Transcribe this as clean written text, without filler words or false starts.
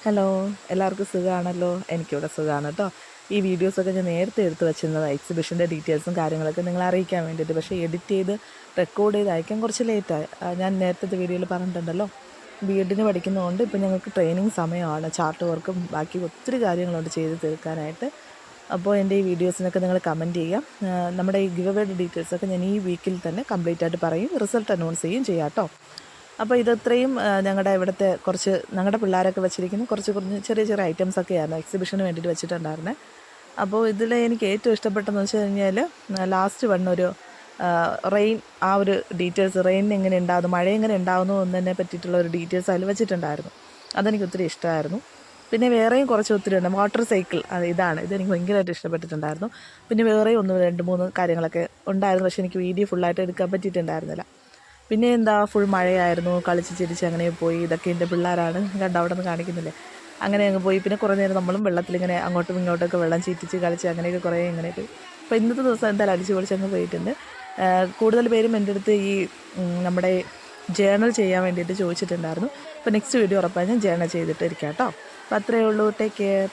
Hello, എല്ലാവർക്കും സുഖമാണല്ലോ. എനിക്കിവിടെ സുഖമാണ് കേട്ടോ. ഈ വീഡിയോസൊക്കെ ഞാൻ നേരത്തെ എടുത്ത് വെച്ചിരുന്നത് എക്സിബിഷൻ്റെ ഡീറ്റെയിൽസും കാര്യങ്ങളൊക്കെ നിങ്ങളെ അറിയിക്കാൻ വേണ്ടിയിട്ട്. പക്ഷേ എഡിറ്റ് ചെയ്ത് റെക്കോർഡ് ചെയ്ത് അയക്കാൻ കുറച്ച് ലേറ്റായി. ഞാൻ നേരത്തെ വീഡിയോയിൽ പറഞ്ഞിട്ടുണ്ടല്ലോ, ബി.എഡിന് പഠിക്കുന്നതുകൊണ്ട് ഇപ്പോൾ ഞങ്ങൾക്ക് ട്രെയിനിങ് സമയമാണ്. ചാർട്ട് വർക്കും ബാക്കി ഒത്തിരി കാര്യങ്ങളുണ്ട് ചെയ്ത് തീർക്കാനായിട്ട്. അപ്പോൾ എൻ്റെ ഈ വീഡിയോസിനൊക്കെ നിങ്ങൾ കമൻറ്റ് ചെയ്യാം. നമ്മുടെ ഈ ഗിവ് അവേയുടെ ഡീറ്റെയിൽസൊക്കെ ഞാൻ ഈ വീക്കിൽ തന്നെ കംപ്ലീറ്റ് ആയിട്ട് പറയും, റിസൾട്ട് അനൗൺസ് ചെയ്യും കേട്ടോ. അപ്പോൾ ഇതത്രയും ഞങ്ങളുടെ ഇവിടുത്തെ കുറച്ച് ഞങ്ങളുടെ പിള്ളേരൊക്കെ വെച്ചിരിക്കുന്ന കുറച്ച് ചെറിയ ചെറിയ ഐറ്റംസൊക്കെയായിരുന്നു എക്സിബിഷന് വേണ്ടിയിട്ട് വെച്ചിട്ടുണ്ടായിരുന്നത്. അപ്പോൾ ഇതിൽ എനിക്ക് ഏറ്റവും ഇഷ്ടപ്പെട്ടതെന്ന് വെച്ച് കഴിഞ്ഞാൽ ലാസ്റ്റ് വന്നൊരു റെയിൻ, ആ ഒരു ഡീറ്റെയിൽസ്, റെയിൻ എങ്ങനെ ഉണ്ടാകുന്നു, മഴ എങ്ങനെ ഉണ്ടാകുന്നു എന്നതിനെ പറ്റിയിട്ടുള്ള ഒരു ഡീറ്റെയിൽസ് അതിൽ വെച്ചിട്ടുണ്ടായിരുന്നു. അതെനിക്ക് ഒത്തിരി ഇഷ്ടമായിരുന്നു. പിന്നെ വേറെയും കുറച്ച് ഒത്തിരി ഉണ്ട്. വാട്ടർ സൈക്കിൾ, ഇതെനിക്ക് ഭയങ്കരമായിട്ട് ഇഷ്ടപ്പെട്ടിട്ടുണ്ടായിരുന്നു. പിന്നെ വേറെയും 1-2-3 കാര്യങ്ങളൊക്കെ ഉണ്ടായിരുന്നു. പക്ഷേ എനിക്ക് വീഡിയോ ഫുള്ളായിട്ട് എടുക്കാൻ പറ്റിയിട്ടുണ്ടായിരുന്നില്ല. പിന്നെ എന്താ, ഫുൾ മഴയായിരുന്നു. കളിച്ച് ചിരിച്ച് അങ്ങനെ പോയി. ഇതൊക്കെ എൻ്റെ പിള്ളേരാണ്, കണ്ട അവിടെ നിന്ന് കാണിക്കുന്നില്ലേ, അങ്ങനെ അങ്ങ് പോയി. പിന്നെ കുറേ നേരം നമ്മളും വെള്ളത്തിലിങ്ങനെ അങ്ങോട്ടും ഇങ്ങോട്ടൊക്കെ വെള്ളം ചീറ്റിച്ച് കളിച്ച് അങ്ങനെയൊക്കെ കുറേ ഇങ്ങനെ പോയി. അപ്പോൾ ഇന്നത്തെ ദിവസം എന്തായാലും അടിച്ച് പൊളിച്ച് അങ്ങ് പോയിട്ടുണ്ട്. കൂടുതൽ പേരും എൻ്റെ അടുത്ത് ഈ നമ്മുടെ ജേർണൽ ചെയ്യാൻ വേണ്ടിയിട്ട് ചോദിച്ചിട്ടുണ്ടായിരുന്നു. അപ്പോൾ നെക്സ്റ്റ് വീഡിയോ ഉറപ്പായി ഞാൻ ജേർണൽ ചെയ്തിട്ടിരിക്കാം കേട്ടോ. അപ്പോൾ അത്രയേ ഉള്ളൂ. Take care.